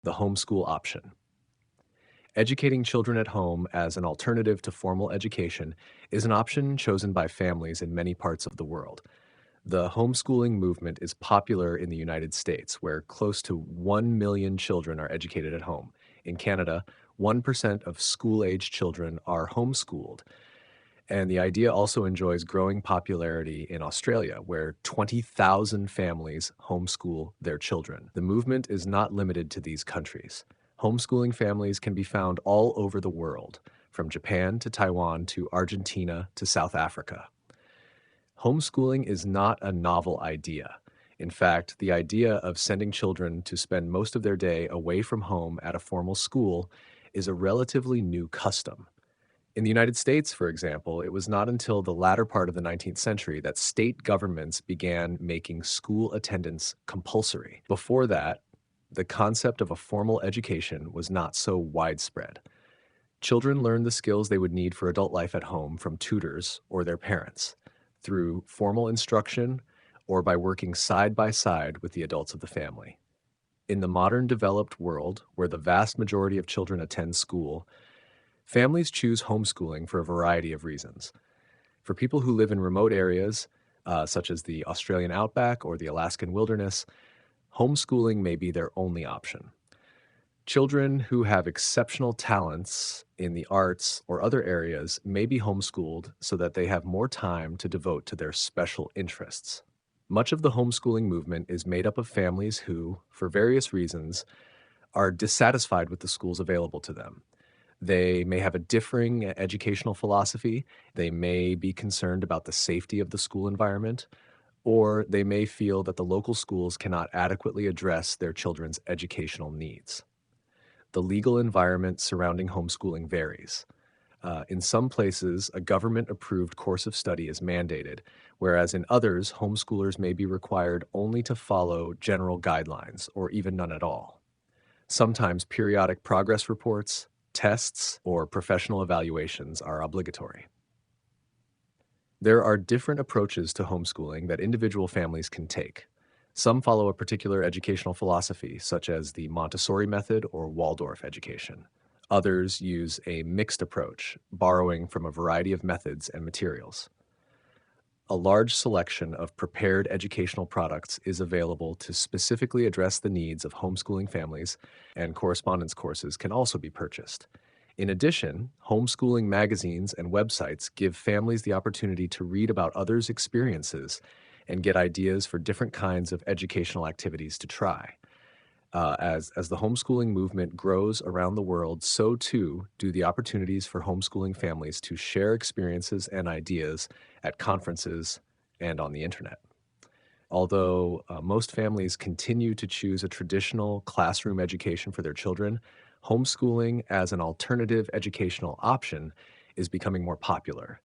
the homeschool option. Educating children at home as an alternative to formal education is an option chosen by families in many parts of the world. The homeschooling movement is popular in the United States, where close to 1 million children are educated at home. In Canada, 1% of school-age children are homeschooled. And the idea also enjoys growing popularity in Australia, where 20,000 families homeschool their children. The movement is not limited to these countries. Homeschooling families can be found all over the world, from Japan to Taiwan to Argentina to South Africa. Homeschooling is not a novel idea. In fact, the idea of sending children to spend most of their day away from home at a formal school is a relatively new custom. In the United States, for example, it was not until the latter part of the 19th century that state governments began making school attendance compulsory. Before that, the concept of a formal education was not so widespread. Children learned the skills they would need for adult life at home from tutors or their parents, through formal instruction or by working side by side with the adults of the family. In the modern developed world, where the vast majority of children attend school, families choose homeschooling for a variety of reasons. For people who live in remote areas, such as the Australian outback or the Alaskan wilderness, homeschooling may be their only option. Children who have exceptional talents in the arts or other areas may be homeschooled so that they have more time to devote to their special interests. Much of the homeschooling movement is made up of families who, for various reasons, are dissatisfied with the schools available to them. They may have a differing educational philosophy, they may be concerned about the safety of the school environment, or they may feel that the local schools cannot adequately address their children's educational needs. The legal environment surrounding homeschooling varies. In some places, a government-approved course of study is mandated, whereas in others, homeschoolers may be required only to follow general guidelines, or even none at all. Sometimes periodic progress reports, tests, or professional evaluations are obligatory. There are different approaches to homeschooling that individual families can take. Some follow a particular educational philosophy, such as the Montessori method or Waldorf education. Others use a mixed approach, borrowing from a variety of methods and materials. A large selection of prepared educational products is available to specifically address the needs of homeschooling families, and correspondence courses can also be purchased. In addition, homeschooling magazines and websites give families the opportunity to read about others' experiences and get ideas for different kinds of educational activities to try. As the homeschooling movement grows around the world, so too do the opportunities for homeschooling families to share experiences and ideas at conferences and on the internet. Although most families continue to choose a traditional classroom education for their children, homeschooling as an alternative educational option is becoming more popular.